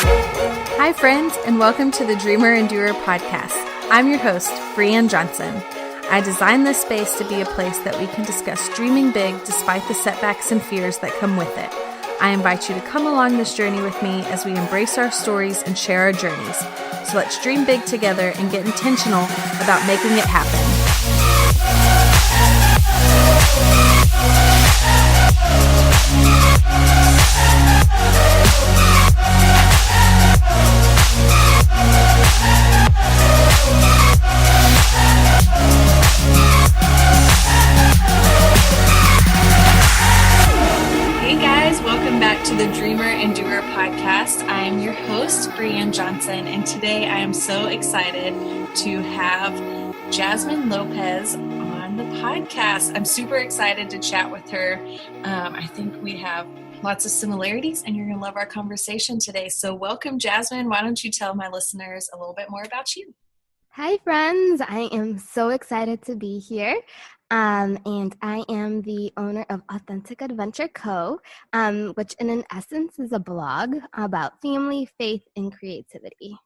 Hi, friends, and welcome to the Dreamer and Doer podcast. I'm your host, Bree Johnson. I designed this space to be a place that we can discuss dreaming big despite the setbacks and fears that come with it. I invite you to come along this journey with me as we embrace our stories and share our journeys. So let's dream big together and get intentional about making it happen. To the Dreamer and Doer podcast. I am your host, Bree Johnson, and today I am so excited to have Jasmine Lopez on the podcast. I'm super excited to chat with her. I think we have lots of similarities, and you're going to love our conversation today. So welcome, Jasmine. Why don't you tell my listeners a little bit more about you? Hi, friends. I am so excited to be here. And I am the owner of Authentic Adventure Co., which in essence is a blog about family, faith, and creativity.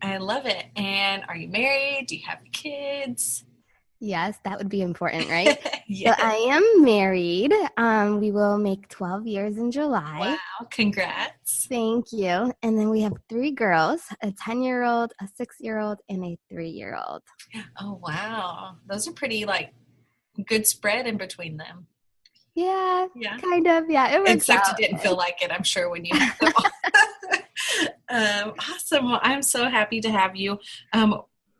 I love it. And are you married? Do you have kids? Yes, that would be important, right? Yes. So I am married. We will make 12 years in July. Wow, congrats. Thank you. And then we have 3 girls, a 10-year-old, a 6-year-old, and a 3-year-old. Oh, wow. Those are pretty, good spread in between them. Yeah. Kind of. Yeah, it works Except out. It didn't feel like it, I'm sure, when you had them all. Awesome. Well, I'm so happy to have you.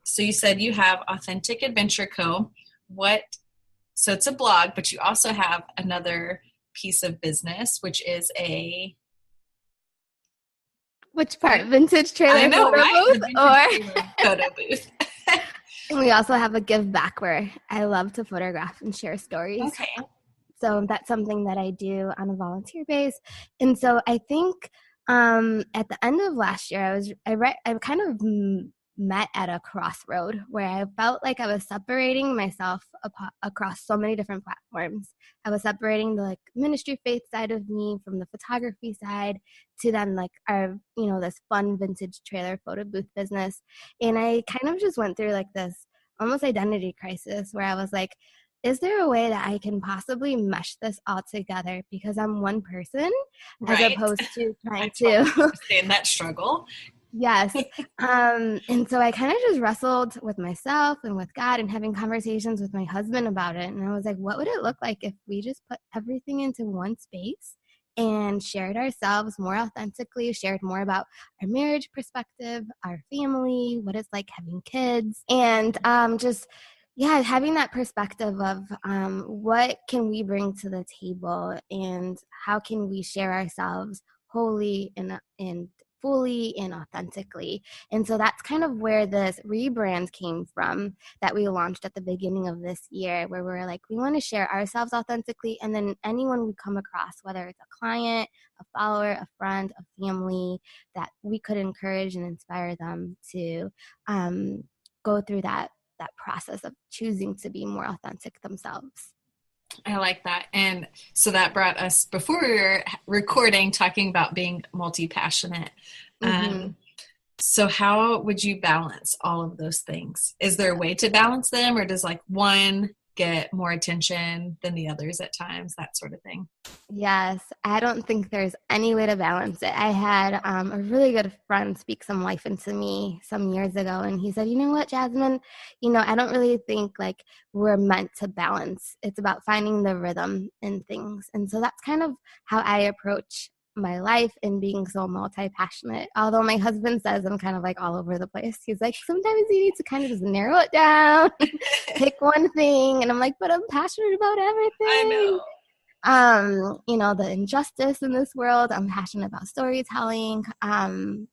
So you said you have Authentic Adventure Co. So it's a blog, but you also have another piece of business, which is Which part? Vintage trailer photo booth? Photo booth. And we also have a give back where I love to photograph and share stories. Okay. So that's something that I do on a volunteer base. And so I think at the end of last year, I kind of met at a crossroad where I felt like I was separating myself across so many different platforms. I was separating the ministry faith side of me from the photography side to then our, this fun vintage trailer photo booth business. And I kind of just went through this almost identity crisis where I was like, is there a way that I can possibly mesh this all together because I'm one person as opposed to trying to understand that struggle. Yes. And so I kind of just wrestled with myself and with God and having conversations with my husband about it. And I was like, what would it look like if we just put everything into one space and shared ourselves more authentically, shared more about our marriage perspective, our family, what it's like having kids, and having that perspective of what can we bring to the table and how can we share ourselves wholly and fully and authentically. And so that's kind of where this rebrand came from that we launched at the beginning of this year, where we're like, we want to share ourselves authentically. And then anyone we come across, whether it's a client, a follower, a friend, a family, that we could encourage and inspire them to go through that process of choosing to be more authentic themselves. I like that. And so that brought us, before we were recording, talking about being multi-passionate. Mm-hmm. So how would you balance all of those things? Is there a way to balance them, or does one get more attention than the others at times, that sort of thing? Yes, I don't think there's any way to balance it. I had a really good friend speak some life into me some years ago, and he said, you know what, Jasmine, I don't really think we're meant to balance. It's about finding the rhythm in things. And so that's kind of how I approach my life and being so multi-passionate. Although my husband says I'm kind of all over the place. He's like, sometimes you need to kind of just narrow it down, pick one thing. And I'm like, but I'm passionate about everything. I know. The injustice in this world. I'm passionate about storytelling. And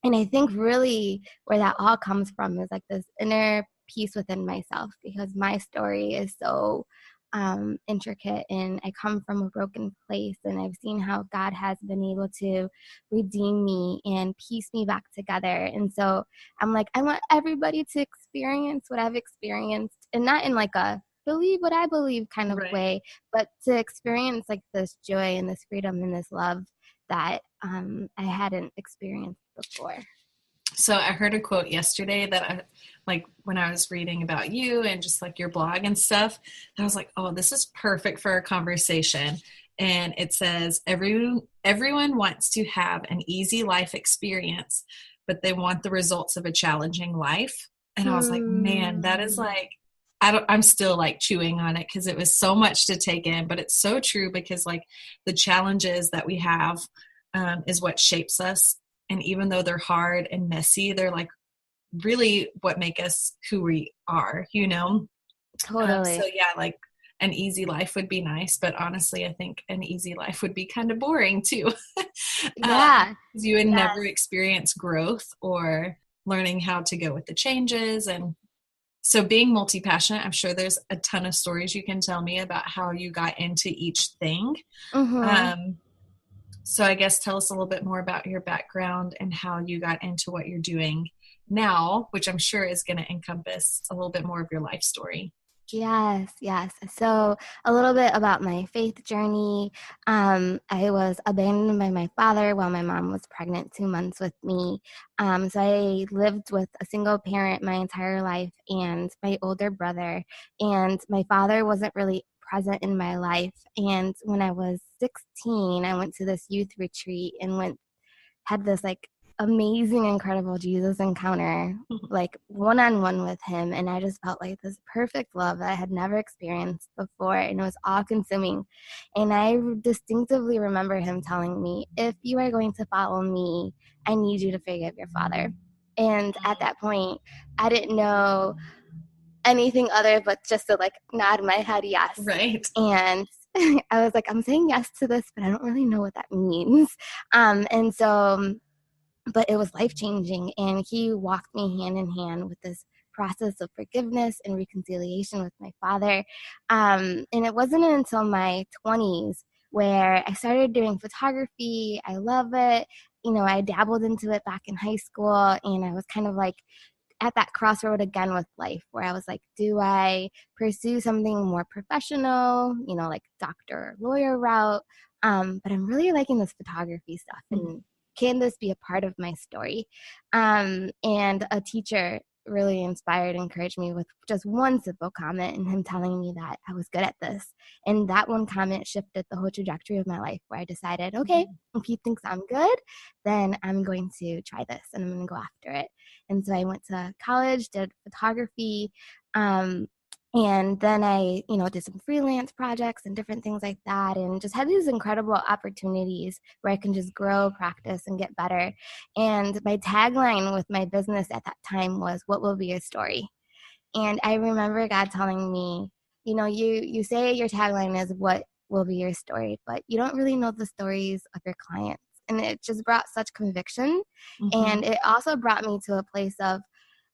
I think really where that all comes from is this inner peace within myself, because my story is so intricate, and I come from a broken place, and I've seen how God has been able to redeem me and piece me back together. And so I'm like, I want everybody to experience what I've experienced, and not in a believe what I believe kind of way, but to experience this joy and this freedom and this love that I hadn't experienced before. So I heard a quote yesterday that I like when I was reading about you and just like your blog and stuff. I was like, oh, this is perfect for our conversation. And it says, everyone wants to have an easy life experience, but they want the results of a challenging life. And I was like, man, that is like, I'm still like chewing on it because it was so much to take in, but it's so true because like the challenges that we have is what shapes us. And even though they're hard and messy, they're like really what make us who we are, you know? Totally. So yeah, like an easy life would be nice, but honestly, I think an easy life would be kind of boring too. Yeah. Because you would Yes. never experience growth or learning how to go with the changes. And so being multi-passionate, I'm sure there's a ton of stories you can tell me about how you got into each thing. Mm-hmm. So I guess tell us a little bit more about your background and how you got into what you're doing now, which I'm sure is going to encompass a little bit more of your life story. Yes, yes. So a little bit about my faith journey. I was abandoned by my father while my mom was pregnant 2 months with me. So I lived with a single parent my entire life and my older brother. And my father wasn't really present in my life. And when I was 16, I went to this youth retreat and had this like amazing, incredible Jesus encounter, like one-on-one with him. And I just felt like this perfect love that I had never experienced before. And it was all consuming. And I distinctively remember him telling me, if you are going to follow me, I need you to forgive your father. And at that point, I didn't know anything other but just to like nod my head yes. Right. And I was like, I'm saying yes to this, but I don't really know what that means. And so but it was life-changing, and he walked me hand in hand with this process of forgiveness and reconciliation with my father. And it wasn't until my 20s where I started doing photography. I love it. I dabbled into it back in high school, and I was kind of like at that crossroad again with life where I was like, do I pursue something more professional, like doctor or lawyer route? But I'm really liking this photography stuff. And can this be a part of my story? And a teacher really inspired and encouraged me with just one simple comment and him telling me that I was good at this. And that one comment shifted the whole trajectory of my life where I decided, okay, if he thinks I'm good, then I'm going to try this and I'm going to go after it. And so I went to college, did photography, and then I, did some freelance projects and different things like that, and just had these incredible opportunities where I can just grow, practice, and get better. And my tagline with my business at that time was, "What will be your story?" And I remember God telling me, you say your tagline is "What will be your story?" but you don't really know the stories of your clients. And it just brought such conviction. And it also brought me to a place of,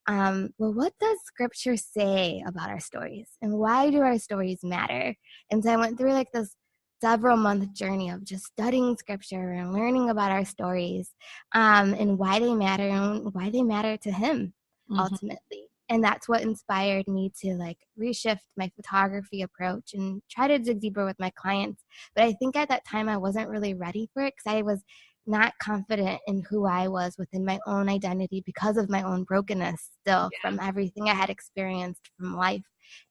well, what does scripture say about our stories? And why do our stories matter? And so I went through like this several month journey of just studying scripture and learning about our stories, and why they matter and why they matter to him ultimately. And that's what inspired me to like reshift my photography approach and try to dig deeper with my clients. But I think at that time I wasn't really ready for it because I was not confident in who I was within my own identity because of my own brokenness still from everything I had experienced from life.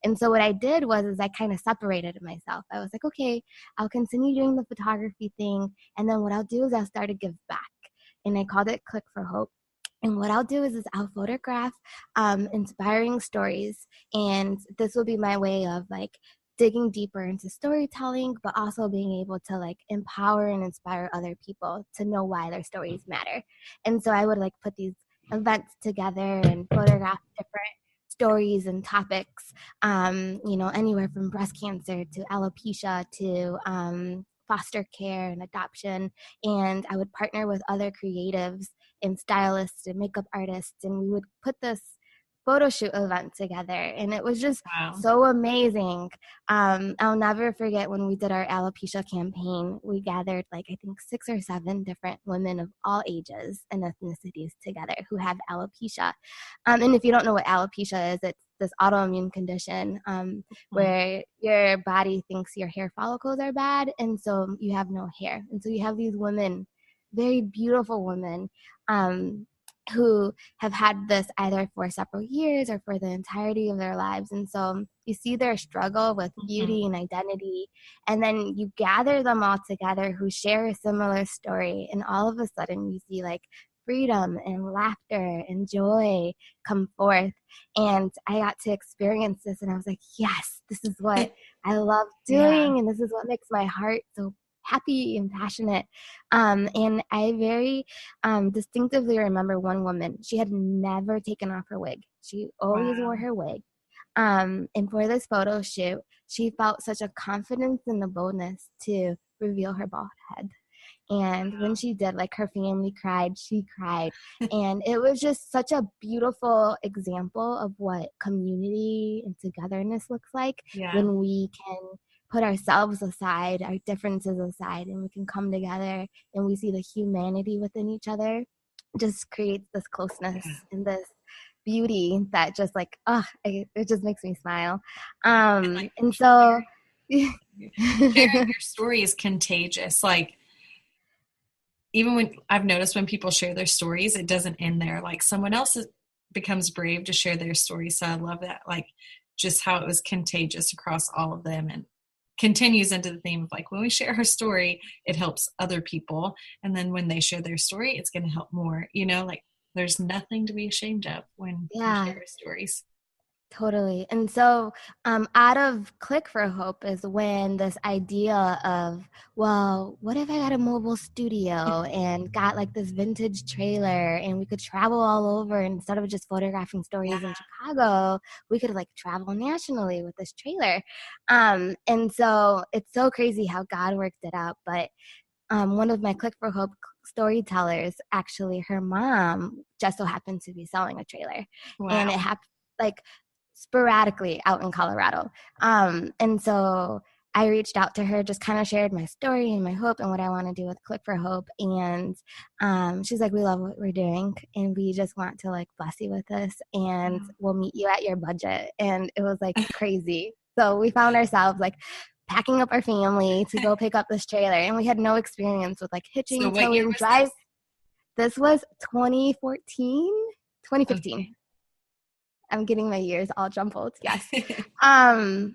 And so what I did was I kind of separated myself. I was like, okay, I'll continue doing the photography thing. And then what I'll do is I'll start to give back. And I called it Click for Hope. And what I'll do is I'll photograph inspiring stories. And this will be my way of like digging deeper into storytelling, but also being able to like empower and inspire other people to know why their stories matter. And so I would like put these events together and photograph different stories and topics, anywhere from breast cancer to alopecia to foster care and adoption. And I would partner with other creatives and stylists and makeup artists, and we would put this photo shoot event together, and it was just so amazing. I'll never forget when we did our alopecia campaign. We gathered like I think 6 or 7 different women of all ages and ethnicities together who have alopecia. And if you don't know what alopecia is, it's this autoimmune condition where your body thinks your hair follicles are bad, and so you have no hair. And so you have these women very beautiful women who have had this either for several years or for the entirety of their lives. And so you see their struggle with beauty and identity, and then you gather them all together who share a similar story. And all of a sudden you see like freedom and laughter and joy come forth. And I got to experience this, and I was like, yes, this is what I love Yeah. doing. And this is what makes my heart so happy and passionate. And I very distinctively remember one woman. She had never taken off her wig. She always wore Wow. her wig. And for this photo shoot, she felt such a confidence and the boldness to reveal her bald head. And when she did, like, her family cried, she cried. And it was just such a beautiful example of what community and togetherness looks like Yeah. when we can put ourselves aside, our differences aside, and we can come together and we see the humanity within each other. Just creates this closeness Yeah. and this beauty that just like, it just makes me smile. And like And so sharing your story is contagious. Like, even when I've noticed when people share their stories, it doesn't end there. Like, someone else becomes brave to share their story. So I love that. Like, just how it was contagious across all of them, and continues into the theme of like, when we share our story, it helps other people. And then when they share their story, it's going to help more, like there's nothing to be ashamed of when we yeah. share our stories. Totally. And so, out of Click for Hope is when this idea of, well, what if I got a mobile studio and got like this vintage trailer and we could travel all over, instead of just photographing Yeah. stories in Chicago, we could like travel nationally with this trailer. And so it's so crazy how God worked it out. But one of my Click for Hope storytellers, actually, her mom just so happened to be selling a trailer, and it Wow. happened like sporadically out in Colorado. And so I reached out to her, just kind of shared my story and my hope and what I want to do with Click for Hope. And she's like, we love what we're doing, and we just want to like bless you with this, and we'll meet you at your budget. And it was like crazy. So we found ourselves like packing up our family to go pick up this trailer, and we had no experience with like So hitching, what year towing, was this? drive. This was 2014, 2015. Okay. I'm getting my years all jumbled. Yes. Um,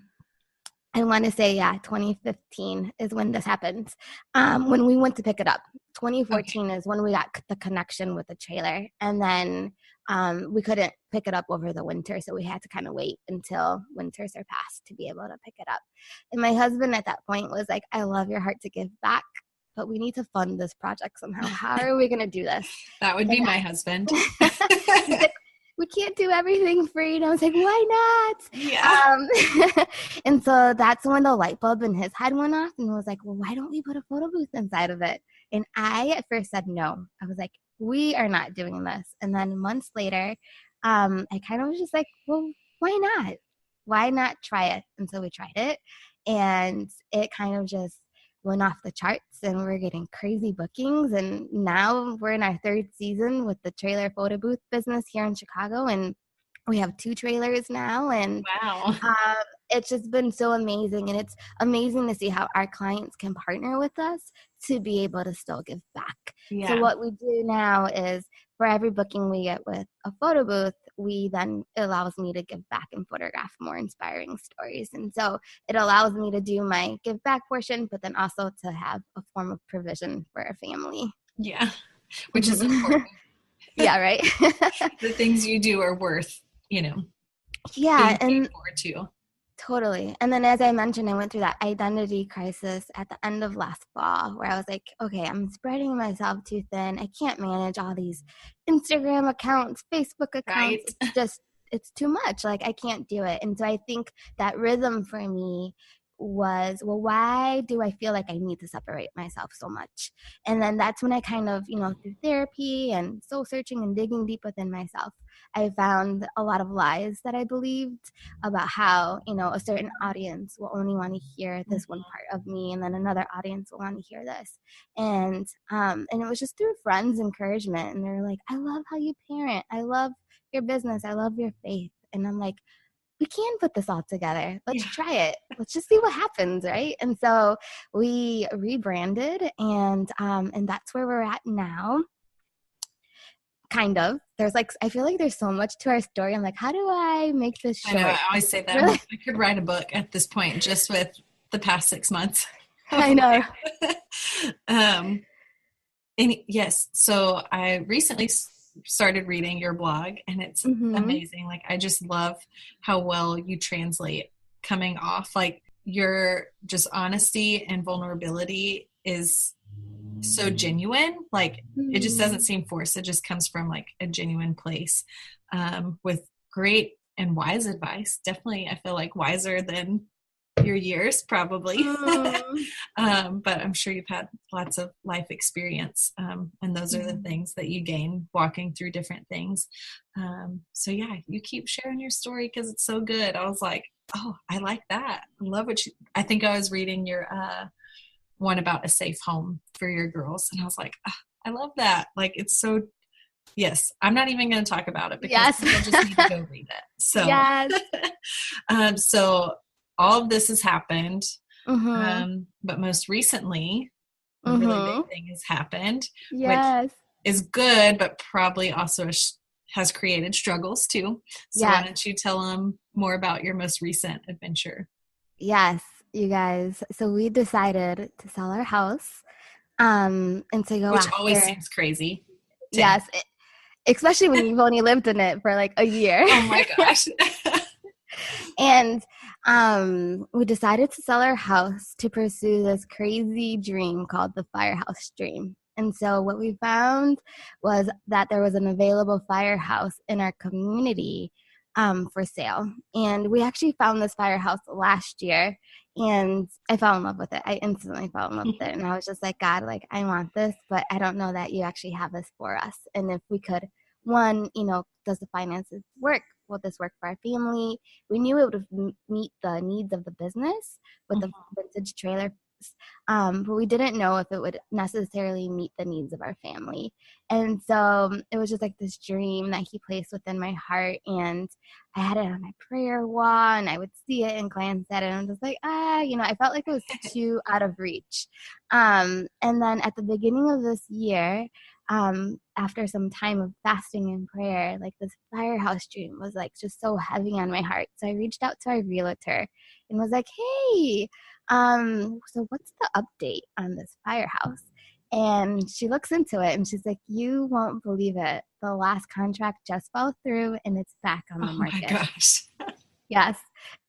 I want to say, yeah, 2015 is when this happened. When we went to pick it up. Okay. 2014 is when we got the connection with the trailer. And then we couldn't pick it up over the winter. So we had to kind of wait until winter surpassed to be able to pick it up. And my husband at that point was like, I love your heart to give back, but we need to fund this project somehow. How are we going to do this? That would be And my husband. he's like, we can't do everything free. And I was like, why Yeah. not? And so that's when the light bulb in his head went off, and was like, well, why don't we put a photo booth inside of it? And I at first said no. I was like, we are not doing this. And then months later, I kind of was just like, well, why not? Why not try it? And so we tried it, and it kind of just went off the charts, and we're getting crazy bookings. And now we're in our third season with the trailer photo booth business here in Chicago, and we have 2 trailers now. And Wow. um, it's just been so amazing, and it's amazing to see how our clients can partner with us to be able to still give back. So Yeah. what we do now is, for every booking we get with a photo booth, it allows me to give back and photograph more inspiring stories. And so it allows me to do my give back portion, but then also to have a form of provision for a family. Yeah. Which is important. Yeah, right. The things you do are worth, Yeah, being paid and for too. totally. And then, as I mentioned, I went through that identity crisis at the end of last fall, where I was like, okay, I'm spreading myself too thin. I can't manage all these Instagram accounts, Facebook accounts. Right. It's too much. Like, I can't do it. And so I think that rhythm for me was, well, why do I feel like I need to separate myself so much? And then that's when I kind of, through therapy and soul searching and digging deep within myself, I found a lot of lies that I believed about how, a certain audience will only want to hear this one part of me, and then another audience will want to hear this. And it was just through friends' encouragement, and they're like, I love how you parent, I love your business, I love your faith. And I'm like, we can put this all together. Let's Yeah. try it. Let's just see what happens, right? And so we rebranded, and that's where we're at now. Kind of. There's like, I feel like there's so much to our story. I'm like, how do I make this I know. I short? always say that. I'm Really, like, I could write a book at this point just with the past 6 months of I know. life. um, and yes, so I recently started reading your blog, and it's Mm-hmm. amazing. Like, I just love how well you translate coming off. Like, your just honesty and vulnerability is so genuine. Like, it just doesn't Mm. seem forced. It just comes from like a genuine place, with great and wise advice. Definitely, I feel like wiser than your years probably. Mm. But I'm sure you've had lots of life experience, and those are the Mm. things that you gain walking through different things. So yeah, you keep sharing your story because it's so good. I was like, oh, I like that. I love what you, I think I was reading your one about a safe home for your girls, and I was like, oh, I love that. Like, it's so, yes, I'm not even going to talk about it because Yes. people just need to go read it. So Yes. so all of this has happened, Mm-hmm. but most recently, a really big Mm-hmm. thing has happened, which Yes. is good, but probably also has created struggles too. So why Yes. don't you tell them more about your most recent adventure? Yes, you guys. So we decided to sell our house, and to go Which always after, seems crazy to me. yes, especially when you've only lived in it for like a year. Oh my gosh. And we decided to sell our house to pursue this crazy dream called the Firehouse dream. And so what we found was that there was an available firehouse in our community, for sale. And we actually found this firehouse last year, and I fell in love with it. I instantly fell in love with it. And I was just like, God, like, I want this, but I don't know that you actually have this for us. And if we could, one, does the finances work? Will this work for our family? We knew it would meet the needs of the business with the vintage trailer, but we didn't know if it would necessarily meet the needs of our family. And so it was just like this dream that he placed within my heart, and I had it on my prayer wall, and I would see it and glance at it, and I'm just like, I felt like it was too out of reach. And then at the beginning of this year, after some time of fasting and prayer, like this firehouse dream was like just so heavy on my heart. So I reached out to our realtor and was like, hey, so what's the update on this firehouse? And she looks into it and she's like, you won't believe it. The last contract just fell through and it's back on the Oh my market. gosh. Yes.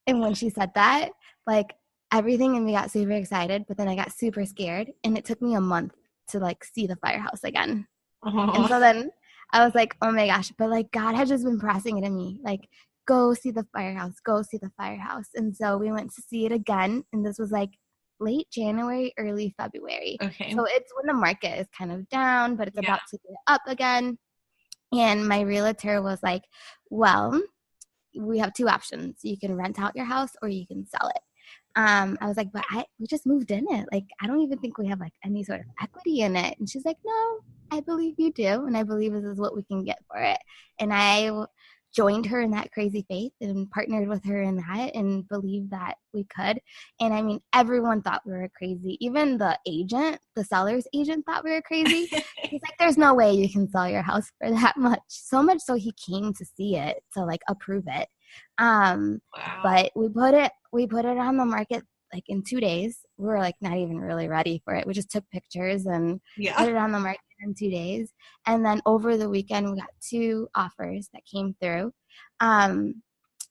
And when she said that, like everything in me got super excited, but then I got super scared, and it took me a month to like see the firehouse again. And Oh, so then I was like, oh my gosh, but like God had just been pressing it in me, like, go see the firehouse, go see the firehouse. And so we went to see it again. And this was like late January, early February. okay. So it's when the market is kind of down, but it's Yeah. about to get up again. And my realtor was like, well, we have two options. You can rent out your house or you can sell it. I was like, but we just moved in it. Like, I don't even think we have like any sort of equity in it. And she's like, no, I believe you do. And I believe this is what we can get for it. And I joined her in that crazy faith and partnered with her in that and believed that we could. And I mean, everyone thought we were crazy. Even the agent, the seller's agent, thought we were crazy. He's like, there's no way you can sell your house for that much. So much so he came to see it to like approve it. Wow. But we put it on the market like in 2 days. We were like not even really ready for it. We just took pictures and put Yeah. it on the market in 2 days. And then over the weekend we got two offers that came through.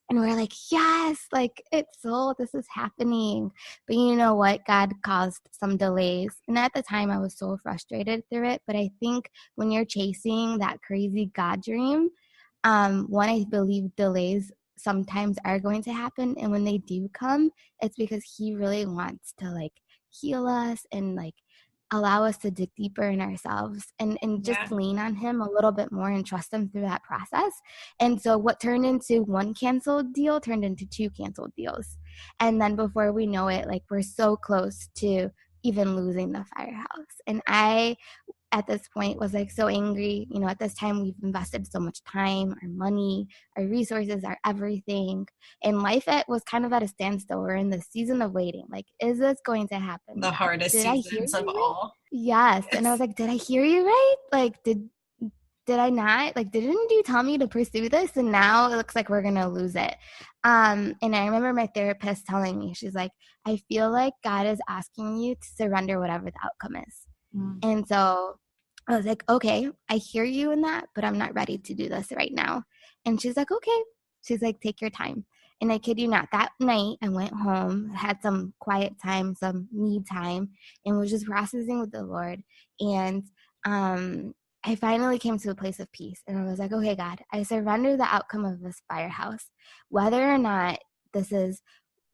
And we're like, yes, like it's sold. This is happening. But you know what? God caused some delays. And at the time, I was so frustrated through it. But I think when you're chasing that crazy God dream, one, I believe delays sometimes are going to happen. And when they do come, it's because He really wants to like heal us and like allow us to dig deeper in ourselves and Yeah. just lean on Him a little bit more and trust Him through that process. And so what turned into one canceled deal turned into two canceled deals. And then before we know it, like we're so close to even losing the firehouse. And I at this point was like so angry. You know, at this time we've invested so much time, our money, our resources, our everything. And was kind of at a standstill. We're in the season of waiting. Like, is this going to happen The now? hardest Did I hear seasons you of right? all. Yes. And I was Yes. like, did I hear you right? Like, did I not? Like, didn't you tell me to pursue this? And now it looks like we're going to lose it. And I remember my therapist telling me, she's like, I feel like God is asking you to surrender whatever the outcome is. Mm. And so I was like, okay, I hear you in that, but I'm not ready to do this right now. And she's like, okay. She's like, take your time. And I kid you not, that night I went home, had some quiet time, some me time, and was just processing with the Lord. And I finally came to a place of peace. And I was like, okay, God, I surrender the outcome of this Firehouse. Whether or not this is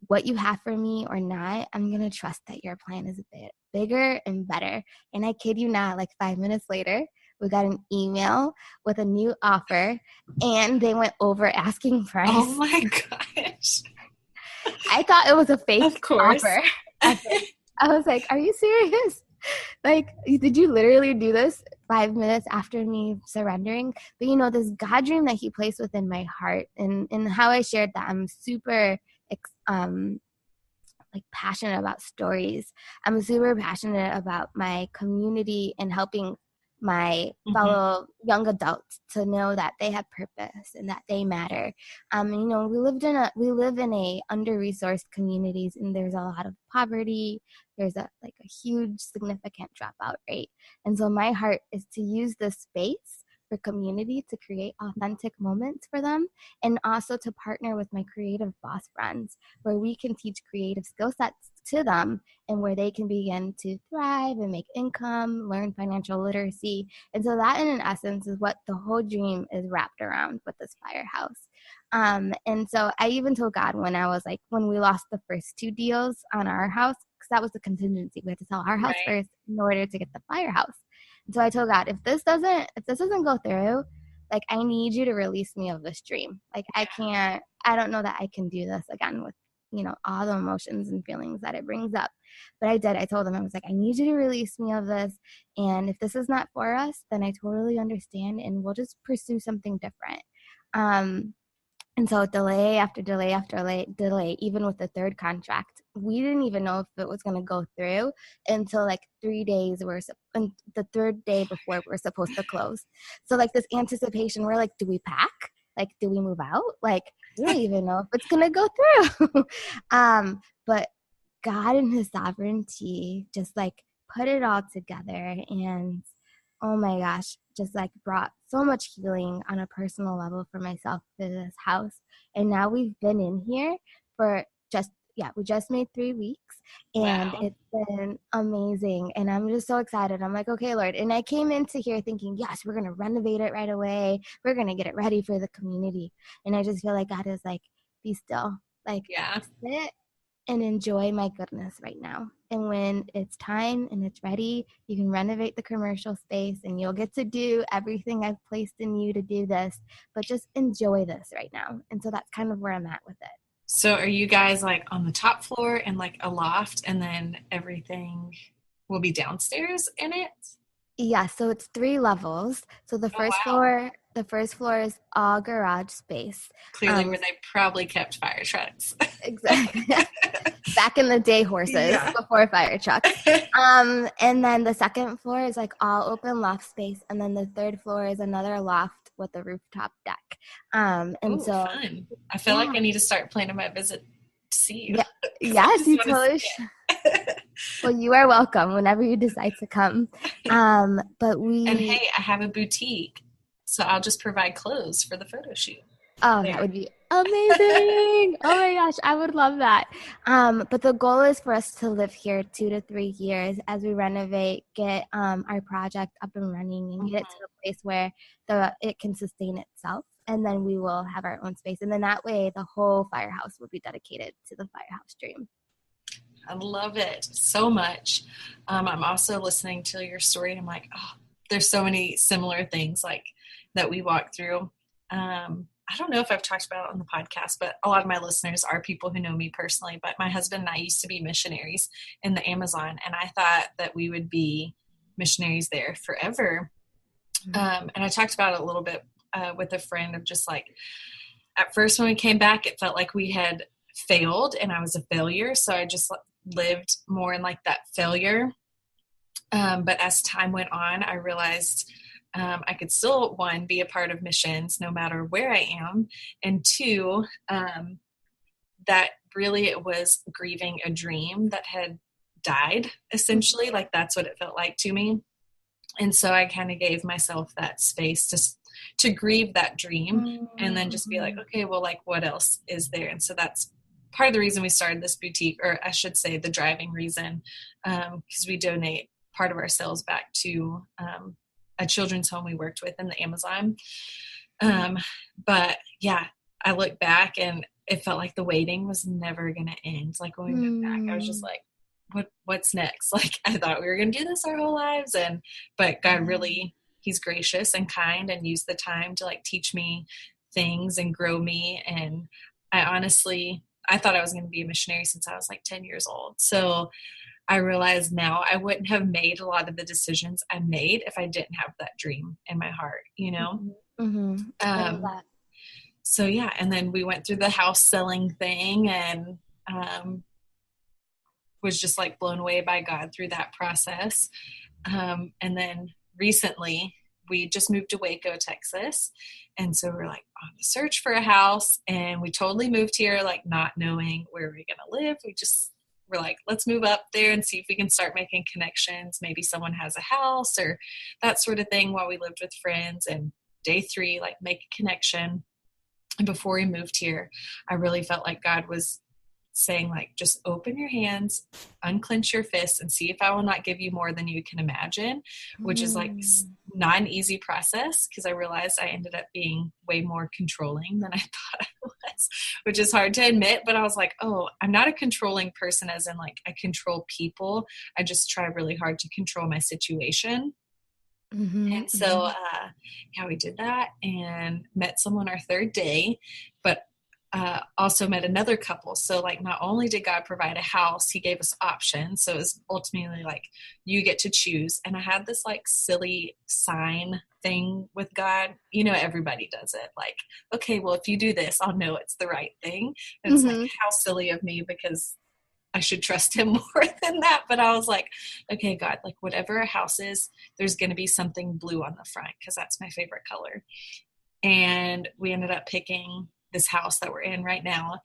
what you have for me or not, I'm going to trust that your plan is a bit bigger and better. And I kid you not, like 5 minutes later, we got an email with a new offer and they went over asking price. Oh my gosh. I thought it was a fake Of course. offer. I was like, are you serious? Like, did you literally do this 5 minutes after me surrendering? But you know, this God dream that he placed within my heart, and how I shared that I'm super like passionate about stories. I'm super passionate about my community and helping my fellow young adults to know that they have purpose and that they matter. You know, we live in a under-resourced communities, and there's a lot of poverty. There's a huge significant dropout rate. And so my heart is to use this space for community to create authentic moments for them, and also to partner with my creative boss friends where we can teach creative skill sets to them and where they can begin to thrive and make income, learn financial literacy. And so that in essence is what the whole dream is wrapped around with this Firehouse. And so I even told God when we lost the first 2 deals on our house, because that was the contingency. We had to sell our house first in order to get the Firehouse. And so I told God, if this doesn't go through, like, I need you to release me of this dream. Like, I don't know that I can do this again with, you know, all the emotions and feelings that it brings up. But I did. I told him, I was like, I need you to release me of this. And if this is not for us, then I totally understand. And we'll just pursue something different. And so delay after delay after delay, even with the third contract, we didn't even know if it was going to go through until like 3 days the third day before we're supposed to close. So like this anticipation, we're like, do we pack? Like, do we move out? Like, we don't even know if it's going to go through. But God in his sovereignty just like put it all together, and oh my gosh, just like brought so much healing on a personal level for myself to this house. And now we've been in here for we just made 3 weeks, and It's been amazing. And I'm just so excited. I'm like, okay, Lord. And I came into here thinking, yes, we're going to renovate it right away. We're going to get it ready for the community. And I just feel like God is like, be still, like, sit and enjoy my goodness right now. And when it's time and it's ready, you can renovate the commercial space and you'll get to do everything I've placed in you to do this, but just enjoy this right now. And so that's kind of where I'm at with it. So are you guys like on the top floor and like a loft, and then everything will be downstairs in it? Yeah, so it's 3 levels. So the first floor is all garage space. Clearly where they probably kept fire trucks. Exactly. Back in the day, horses before fire trucks. And then the second floor is like all open loft space, and then the third floor is another loft with a rooftop deck. Fun. I feel like I need to start planning my visit to see you. Yeah. Yes, you totally should. Well, you are welcome whenever you decide to come. And hey, I have a boutique, so I'll just provide clothes for the photo shoot. Oh, that would be amazing. Oh my gosh, I would love that. But the goal is for us to live here 2 to 3 years as we renovate, get our project up and running, and get it to a place where it can sustain itself. And then we will have our own space. And then that way the whole Firehouse will be dedicated to the Firehouse dream. I love it so much. I'm also listening to your story, and I'm like, oh, there's so many similar things like that we walk through. I don't know if I've talked about it on the podcast, but a lot of my listeners are people who know me personally. But my husband and I used to be missionaries in the Amazon, and I thought that we would be missionaries there forever. And I talked about it a little bit with a friend of just like, at first when we came back, it felt like we had failed and I was a failure. So I just lived more in like that failure. But as time went on, I realized I could still, one, be a part of missions no matter where I am. And two, that really it was grieving a dream that had died, essentially. Like that's what it felt like to me. And so I kind of gave myself that space to grieve that dream and then just be like, okay, well, like what else is there? And so that's part of the reason we started this boutique, or I should say the driving reason, because we donate part of our sales back to a children's home we worked with in the Amazon. But yeah, I look back and it felt like the waiting was never going to end. Like when we moved back, I was just like, what's next? Like I thought we were going to do this our whole lives. But God really, he's gracious and kind and used the time to like teach me things and grow me. And I thought I was going to be a missionary since I was like 10 years old. So I realize now I wouldn't have made a lot of the decisions I made if I didn't have that dream in my heart, you know? So yeah. And then we went through the house selling thing and, was just like blown away by God through that process. And then recently we just moved to Waco, Texas. And so we're like on the search for a house and we totally moved here, like not knowing where we're going to live. We're like, let's move up there and see if we can start making connections. Maybe someone has a house or that sort of thing while we lived with friends. And day 3, like make a connection. And before we moved here, I really felt like God was saying like, just open your hands, unclench your fists and see if I will not give you more than you can imagine, which is like not an easy process because I realized I ended up being way more controlling than I thought I was, which is hard to admit. But I was like, oh, I'm not a controlling person as in like I control people. I just try really hard to control my situation. And so, yeah, we did that and met someone our 3rd day, but also met another couple. So like, not only did God provide a house, he gave us options. So it was ultimately like, you get to choose. And I had this like silly sign thing with God. You know, everybody does it. Like, okay, well, if you do this, I'll know it's the right thing. And it's like, how silly of me because I should trust him more than that. But I was like, okay, God, like whatever a house is, there's going to be something blue on the front because that's my favorite color. And we ended up picking this house that we're in right now.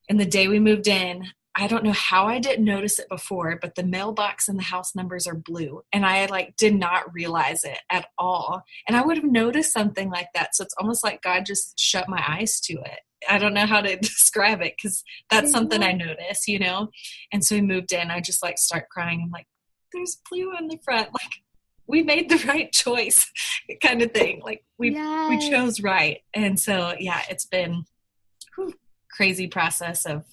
And the day we moved in, I don't know how I didn't notice it before, but the mailbox and the house numbers are blue. And I like did not realize it at all. And I would have noticed something like that. So it's almost like God just shut my eyes to it. I don't know how to describe it because that's something I notice, you know? And so we moved in, I just like start crying. I'm like, there's blue on the front. Like we made the right choice kind of thing. Like we chose right. And so, yeah, it's been a crazy process of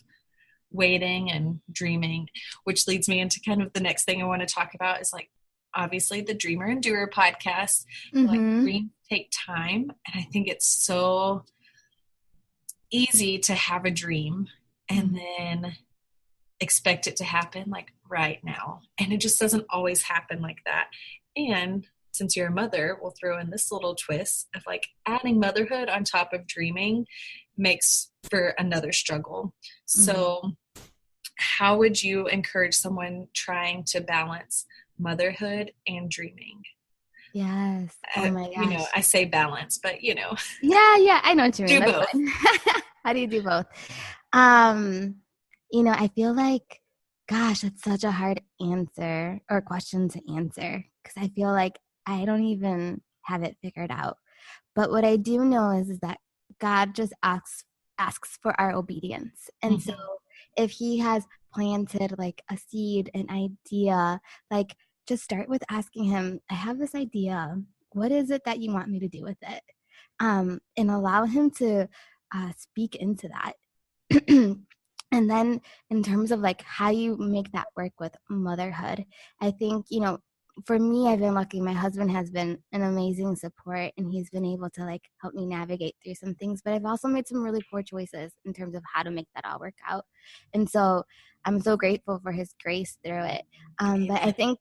waiting and dreaming, which leads me into kind of the next thing I want to talk about is like, obviously the Dreamer and Doer podcast, like dreams take time. And I think it's so easy to have a dream and then expect it to happen like right now. And it just doesn't always happen like that. And since you're a mother, we'll throw in this little twist of like adding motherhood on top of dreaming makes for another struggle. So how would you encourage someone trying to balance motherhood and dreaming? Yes. Oh my gosh. You know, I say balance, but you know. Yeah, I know what you mean. Do That's both. fine. How do you do both? You know, I feel like, gosh, that's such a hard answer or question to answer because I feel like I don't even have it figured out. But what I do know is that God just asks for our obedience. And so if he has planted like a seed, an idea, like just start with asking him, I have this idea. What is it that you want me to do with it? And allow him to speak into that. And then in terms of like how you make that work with motherhood, I think, you know, for me, I've been lucky. My husband has been an amazing support and he's been able to like help me navigate through some things, but I've also made some really poor choices in terms of how to make that all work out. And so I'm so grateful for his grace through it. But Amen.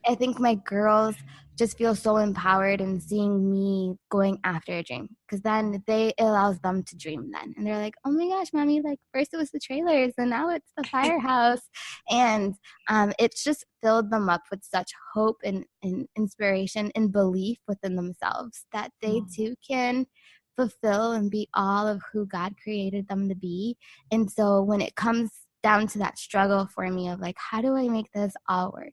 I think my girls just feel so empowered in seeing me going after a dream, because then it allows them to dream then. And they're like, oh my gosh, mommy, like first it was the trailers and now it's the Firehouse. And it's just filled them up with such hope and inspiration and belief within themselves that they too can fulfill and be all of who God created them to be. And so when it comes down to that struggle for me of like, how do I make this all work?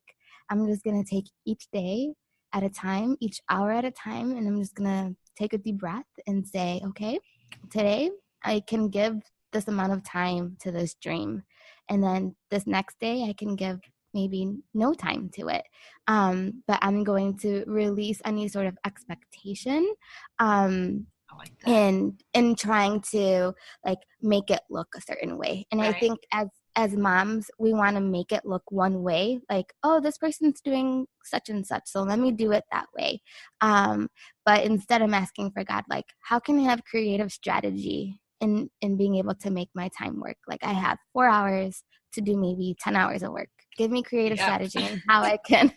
I'm just going to take each day at a time, each hour at a time, and I'm just going to take a deep breath and say, okay, today I can give this amount of time to this dream. And then this next day I can give maybe no time to it. But I'm going to release any sort of expectation. I like that. In trying to like make it look a certain way. And I Right. think as moms, we want to make it look one way, like, oh, this person's doing such and such, so let me do it that way. But instead I'm asking for God, like, how can I have creative strategy in being able to make my time work? Like, I have 4 hours to do maybe 10 hours of work. Give me creative Yep. strategy and how I can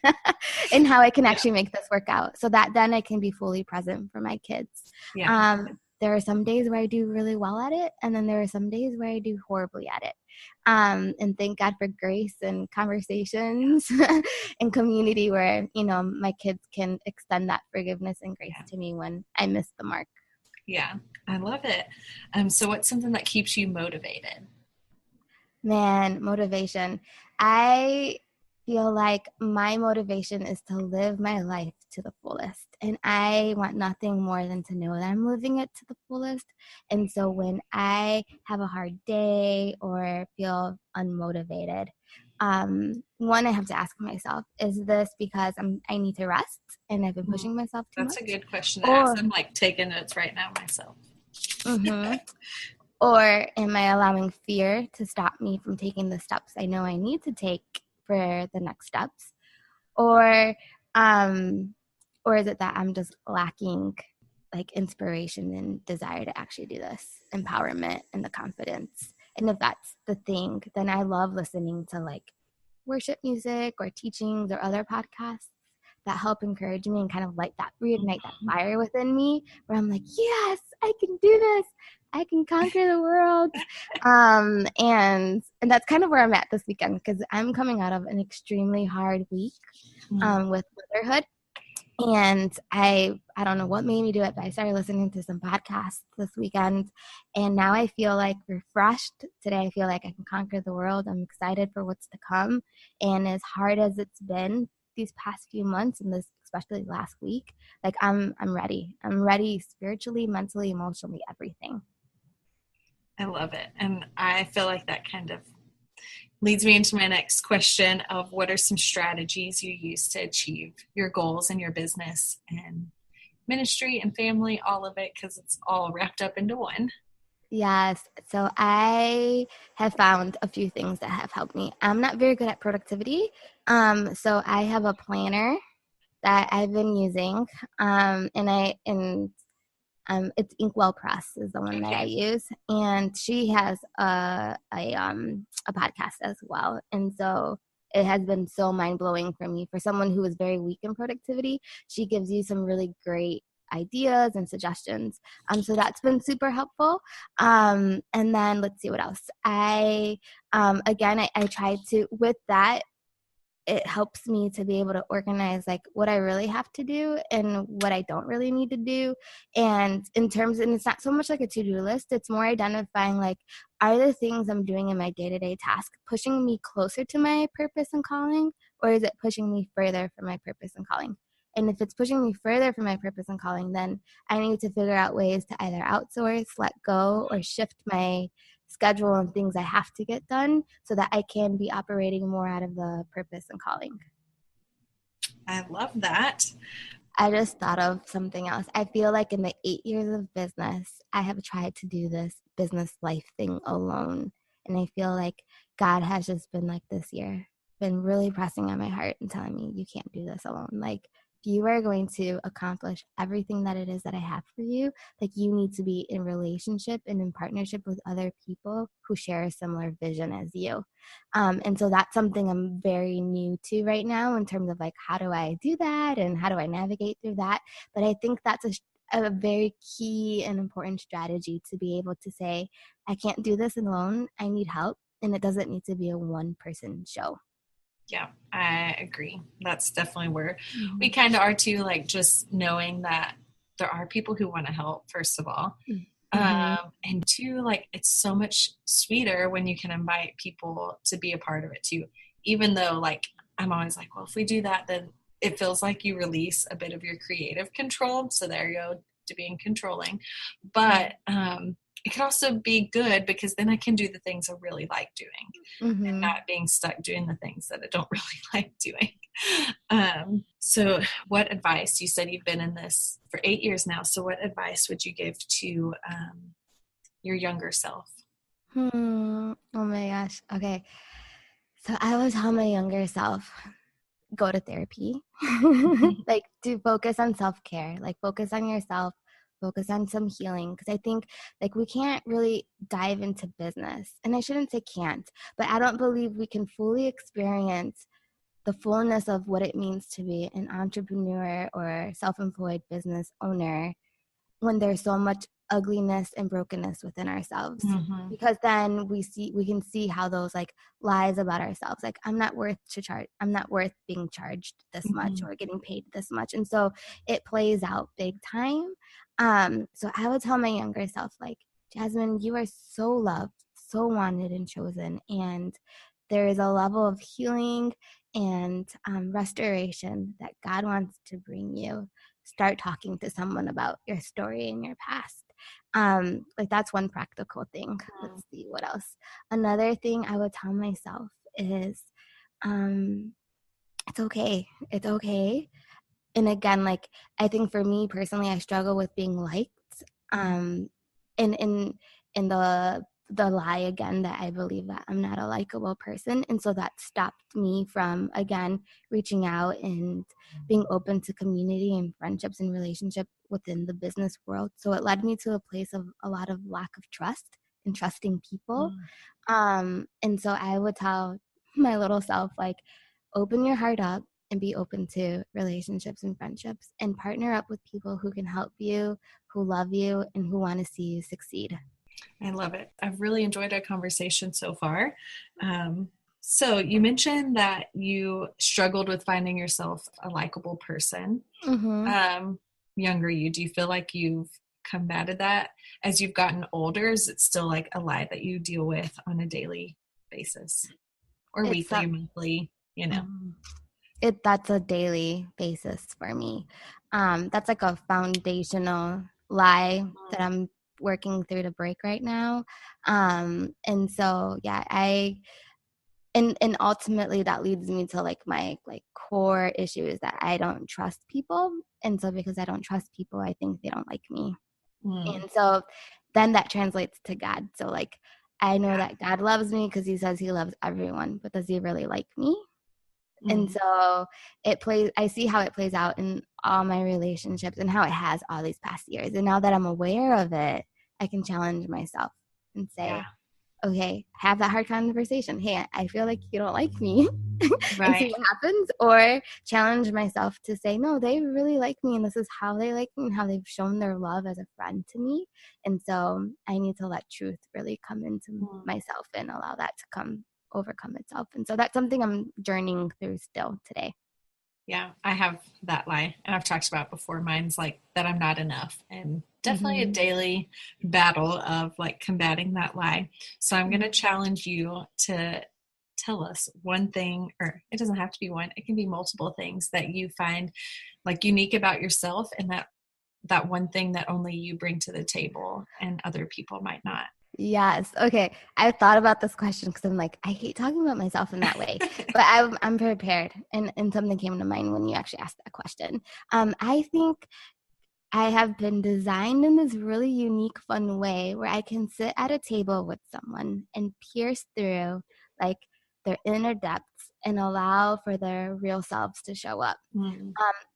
and how I can Yep. actually make this work out, so that then I can be fully present for my kids. Yeah. There are some days where I do really well at it, and then there are some days where I do horribly at it. And thank God for grace and conversations and community where, my kids can extend that forgiveness and grace to me when I miss the mark. Yeah. I love it. So what's something that keeps you motivated? Man, motivation. I feel like my motivation is to live my life to the fullest. And I want nothing more than to know that I'm living it to the fullest. And so when I have a hard day or feel unmotivated, one, I have to ask myself, is this because I need to rest and I've been pushing myself too That's a much? good question to ask. Or, I'm like taking notes right now myself. mm-hmm. Or am I allowing fear to stop me from taking the steps I know I need to take for the next steps? Or um or is it that I'm just lacking like inspiration and desire to actually do this, empowerment and the confidence? And if that's the thing, then I love listening to like worship music or teachings or other podcasts that help encourage me and kind of like that reignite that fire within me where I'm like, yes, I can do this. I can conquer the world. And that's kind of where I'm at this weekend, because I'm coming out of an extremely hard week with motherhood. And I don't know what made me do it, but I started listening to some podcasts this weekend, and now I feel like refreshed. Today I feel like I can conquer the world. I'm excited for what's to come. And as hard as it's been these past few months, and this especially last week, like I'm ready. I'm ready spiritually, mentally, emotionally, everything. I love it. And I feel like that kind of leads me into my next question of what are some strategies you use to achieve your goals in your business and ministry and family, all of it, because it's all wrapped up into one. Yes. So I have found a few things that have helped me. I'm not very good at productivity. So I have a planner that I've been using. It's Inkwell Press is the one that I Okay. use, and she has a podcast as well. And so it has been so mind blowing for me. For someone who is very weak in productivity, she gives you some really great ideas and suggestions. So that's been super helpful. And then let's see what else. I try to with that, it helps me to be able to organize like what I really have to do and what I don't really need to do. And it's not so much like a to-do list, it's more identifying like, are the things I'm doing in my day-to-day task pushing me closer to my purpose and calling, or is it pushing me further from my purpose and calling? And if it's pushing me further from my purpose and calling, then I need to figure out ways to either outsource, let go, or shift my schedule and things I have to get done so that I can be operating more out of the purpose and calling. I love that. I just thought of something else. I feel like in the 8 years of business, I have tried to do this business life thing alone. And I feel like God has just been like this year, been really pressing on my heart and telling me, you can't do this alone. Like, you are going to accomplish everything that it is that I have for you, like you need to be in relationship and in partnership with other people who share a similar vision as you. And so that's something I'm very new to right now in terms of like, how do I do that and how do I navigate through that? But I think that's a very key and important strategy to be able to say, I can't do this alone. I need help. And it doesn't need to be a one person show. Yeah, I agree. That's definitely where we kind of are too, like just knowing that there are people who want to help, first of all. And two, like it's so much sweeter when you can invite people to be a part of it too. Even though like I'm always like, well, if we do that, then it feels like you release a bit of your creative control. So there you go, to being controlling. But it can also be good because then I can do the things I really like doing and not being stuck doing the things that I don't really like doing. So what advice, you said you've been in this for 8 years now. So what advice would you give to your younger self? Oh my gosh. Okay. So I would tell my younger self, go to therapy. Like to focus on self-care, like focus on yourself, focus on some healing. Because I think like we can't really dive into business. And I shouldn't say can't, but I don't believe we can fully experience the fullness of what it means to be an entrepreneur or self-employed business owner when there's so much ugliness and brokenness within ourselves. Because then we can see how those like lies about ourselves, like I'm not worth being charged this much or getting paid this much, and so it plays out big time. So I would tell my younger self, like, Jasmine, you are so loved, so wanted and chosen, and there is a level of healing and restoration that God wants to bring you. Start talking to someone about your story and your past. Like that's one practical thing. Let's see what else. Another thing I would tell myself is it's okay. It's okay. And again, like I think for me personally, I struggle with being liked. In the lie again that I believe that I'm not a likable person. And so that stopped me from, again, reaching out and being open to community and friendships and relationship within the business world. So it led me to a place of a lot of lack of trust and trusting people. And so I would tell my little self, like, open your heart up and be open to relationships and friendships and partner up with people who can help you, who love you, and who want to see you succeed. I love it. I've really enjoyed our conversation so far. So you mentioned that you struggled with finding yourself a likable person. Younger you, do you feel like you've combated that as you've gotten older? Is it still like a lie that you deal with on a daily basis or weekly or monthly, you know? That's a daily basis for me. That's like a foundational lie that I'm working through to break right now. And so, yeah, and ultimately that leads me to like my like core issue is that I don't trust people. And so because I don't trust people, I think they don't like me. And so then that translates to God. So like, I know that God loves me because he says he loves everyone, but does he really like me? And so I see how it plays out in all my relationships and how it has all these past years. And now that I'm aware of it, I can challenge myself and say, okay, have that hard conversation. Hey, I feel like you don't like me and see what happens. Or challenge myself to say, no, they really like me and this is how they like me and how they've shown their love as a friend to me. And so I need to let truth really come into myself and allow that to overcome itself. And so that's something I'm journeying through still today. Yeah, I have that lie, and I've talked about before. Mine's like that I'm not enough, and definitely a daily battle of like combating that lie. So I'm going to challenge you to tell us one thing, or it doesn't have to be one, it can be multiple things that you find like unique about yourself, and that one thing that only you bring to the table and other people might not. Yes. Okay. I thought about this question because I'm like, I hate talking about myself in that way, but I'm prepared. And something came to mind when you actually asked that question. I think I have been designed in this really unique, fun way where I can sit at a table with someone and pierce through like their inner depths and allow for their real selves to show up.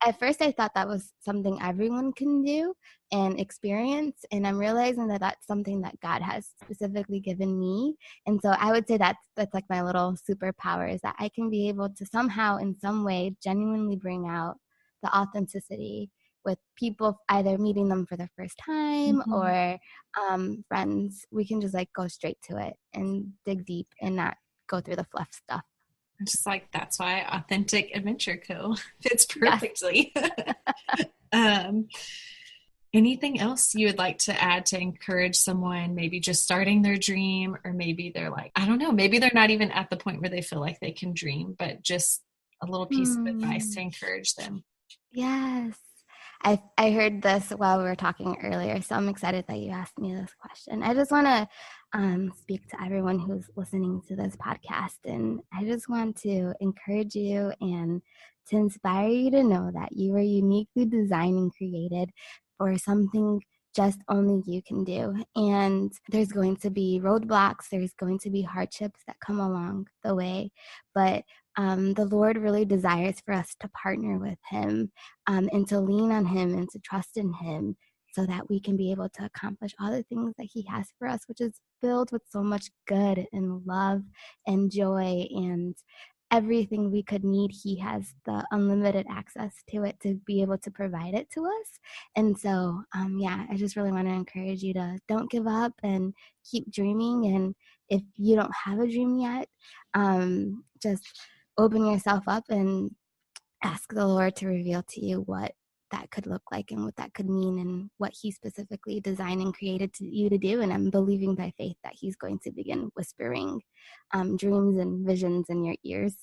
At first, I thought that was something everyone can do and experience, and I'm realizing that that's something that God has specifically given me. And so I would say that's like my little superpower, is that I can be able to somehow, in some way, genuinely bring out the authenticity with people, either meeting them for the first time or friends. We can just like go straight to it and dig deep and not go through the fluff stuff. Just like, that's why Authentic Adventure Co. fits Yes. perfectly. Anything else you would like to add to encourage someone maybe just starting their dream, or maybe they're like, I don't know, maybe they're not even at the point where they feel like they can dream, but just a little piece of advice to encourage them? Yes. I heard this while we were talking earlier, so I'm excited that you asked me this question. I just want to speak to everyone who's listening to this podcast, and I just want to encourage you and to inspire you to know that you are uniquely designed and created for something just only you can do. And there's going to be roadblocks, there's going to be hardships that come along the way, but the Lord really desires for us to partner with him and to lean on him and to trust in him, so that we can be able to accomplish all the things that he has for us, which is filled with so much good and love and joy and everything we could need. He has the unlimited access to it to be able to provide it to us. And so, I just really want to encourage you to don't give up and keep dreaming. And if you don't have a dream yet, just open yourself up and ask the Lord to reveal to you what that could look like and what that could mean and what he specifically designed and created you to do. And I'm believing by faith that he's going to begin whispering dreams and visions in your ears.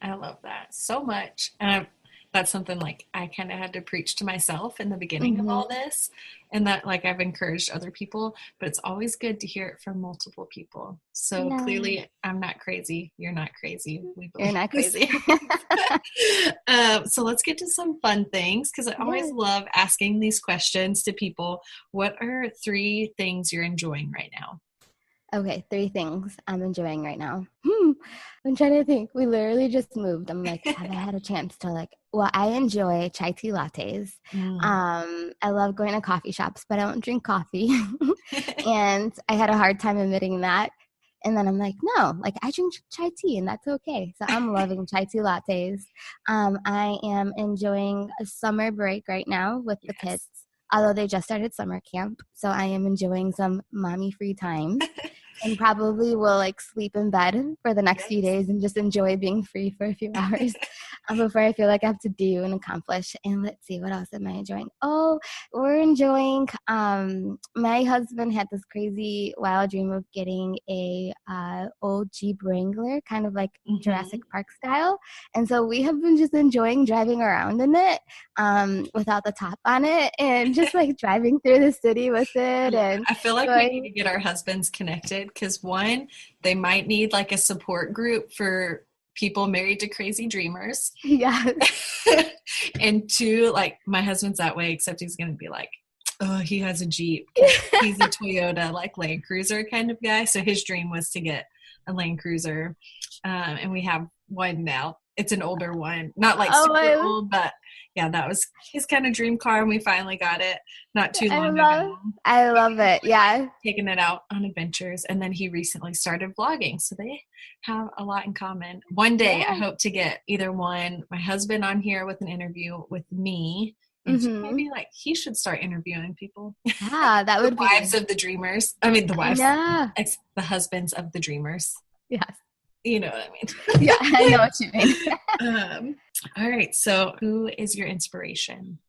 I love that so much. And that's something like I kind of had to preach to myself in the beginning of all this, and that like I've encouraged other people, but it's always good to hear it from multiple people. So clearly I'm not crazy. You're not crazy. You're not crazy. So let's get to some fun things, because I always love asking these questions to people. What are 3 things you're enjoying right now? Okay, 3 things I'm enjoying right now. I'm trying to think. We literally just moved. I'm like, have I had a chance to I enjoy chai tea lattes. I love going to coffee shops, but I don't drink coffee. And I had a hard time admitting that. And then I'm like, no, I drink chai tea and that's okay. So I'm loving chai tea lattes. I am enjoying a summer break right now with the kids, although they just started summer camp. So I am enjoying some mommy free time. And probably will sleep in bed for the next few days and just enjoy being free for a few hours before I feel like I have to do and accomplish. And let's see, what else am I enjoying? Oh, we're enjoying, my husband had this crazy wild dream of getting a old Jeep Wrangler, kind of like Jurassic Park style. And so we have been just enjoying driving around in it without the top on it, and just driving through the city with it. And I feel like we need to get our husbands connected, because 1, they might need a support group for people married to crazy dreamers. Yes. And 2, my husband's that way, except he's going to be oh, he has a Jeep. He's a Toyota, Land Cruiser kind of guy. So his dream was to get a Land Cruiser. And we have one now. It's an older one, not super old, but yeah, that was his kind of dream car, and we finally got it not too long ago. I love it. Yeah. Taking it out on adventures. And then he recently started vlogging, so they have a lot in common. One day I hope to get either my husband on here with an interview with me, and maybe he should start interviewing people. Yeah, that would be wives of the dreamers. I mean, the wives, the husbands of the dreamers. Yes. You know what I mean? Yeah, I know what you mean. All right. So who is your inspiration?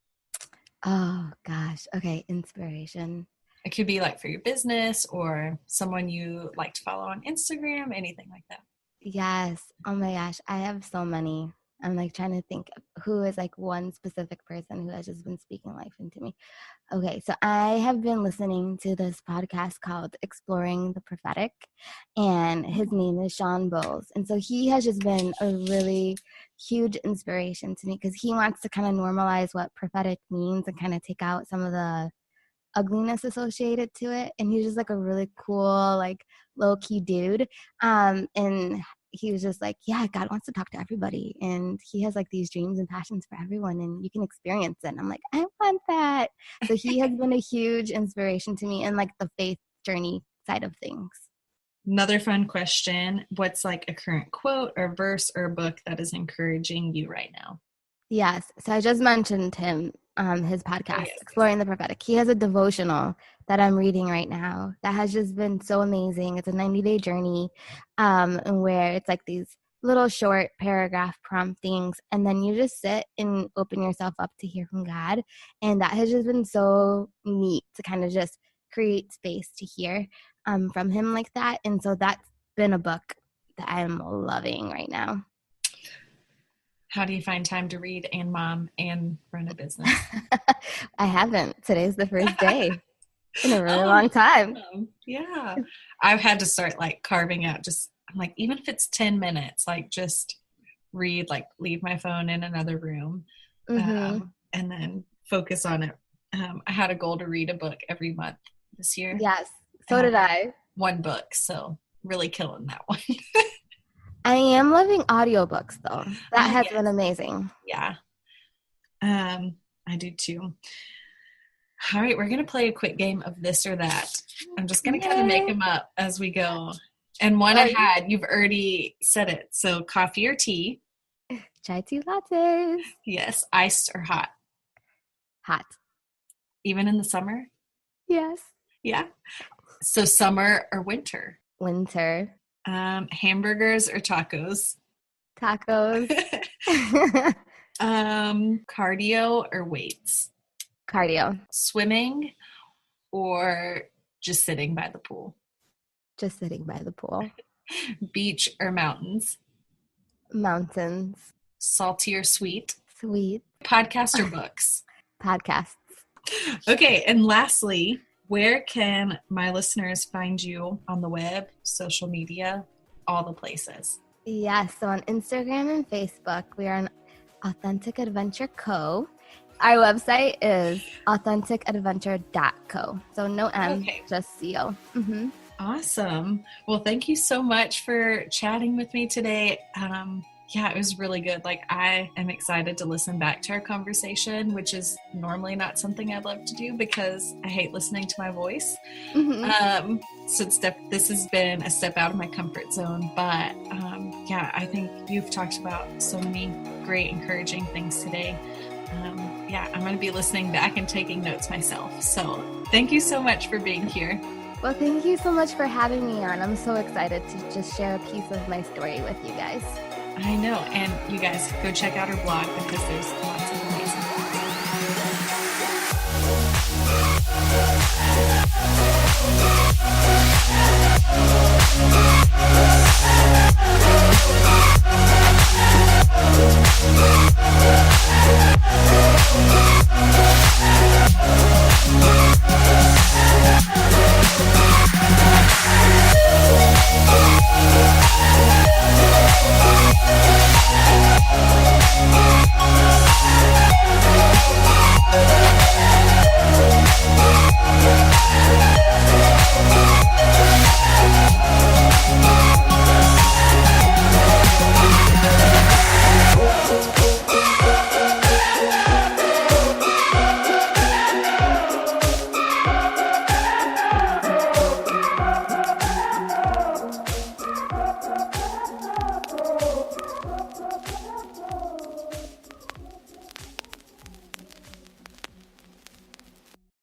Oh, gosh. Okay. Inspiration. It could be for your business or someone you like to follow on Instagram, anything like that. Yes. Oh my gosh. I have so many. I'm trying to think who is one specific person who has just been speaking life into me. Okay, so I have been listening to this podcast called Exploring the Prophetic, and his name is Sean Bowles. And so he has just been a really huge inspiration to me, because he wants to kind of normalize what prophetic means and kind of take out some of the ugliness associated to it. And he's just a really cool, low-key dude. And he was just like, yeah, God wants to talk to everybody. And he has like these dreams and passions for everyone, and you can experience it. And I'm like, I want that. So he has been a huge inspiration to me in like the faith journey side of things. Another fun question. What's like a current quote or verse or book that is encouraging you right now? Yes. So I just mentioned him, his podcast, Exploring the Prophetic. He has a devotional that I'm reading right now that has just been so amazing. It's a 90-day journey, and where it's like these little short paragraph promptings, and then you just sit and open yourself up to hear from God. And that has just been so neat to kind of just create space to hear from him like that. And so that's been a book that I'm loving right now. How do you find time to read and mom and run a business? I haven't. Today's the first day in a really long time. Yeah. I've had to start like carving out I'm like, even if it's 10 minutes, like just read, like leave my phone in another room and then focus on it. I had a goal to read a book every month this year. Yes. So did I. One book. So really killing that one. I am loving audiobooks though. That has been amazing. Yeah. I do too. All right, we're going to play a quick game of this or that. I'm just going to kind of make them up as we go. And one I had, you've already said it. So coffee or tea? Chai tea lattes. Yes. Iced or hot? Hot. Even in the summer? Yes. Yeah. So summer or winter? Winter. Hamburgers or tacos? Tacos. Cardio or weights? Cardio. Swimming or just sitting by the pool? Just sitting by the pool. Beach or mountains? Mountains. Salty or sweet? Sweet. Podcast or books? Podcasts. Okay, and lastly, where can my listeners find you on the web, social media, all the places? Yes, so on Instagram and Facebook, we are on Authentic Adventure Co. Our website is authenticadventure.co. So no M, just CO. Mm-hmm. Awesome. Well, thank you so much for chatting with me today. Yeah, it was really good. Like, I am excited to listen back to our conversation, which is normally not something I love to do because I hate listening to my voice. Mm-hmm. So this has been a step out of my comfort zone. But yeah, I think you've talked about so many great, encouraging things today. Yeah, I'm going to be listening back and taking notes myself. So thank you so much for being here. Well, thank you so much for having me on. I'm so excited to just share a piece of my story with you guys. I know. And you guys go check out her blog because there's lots of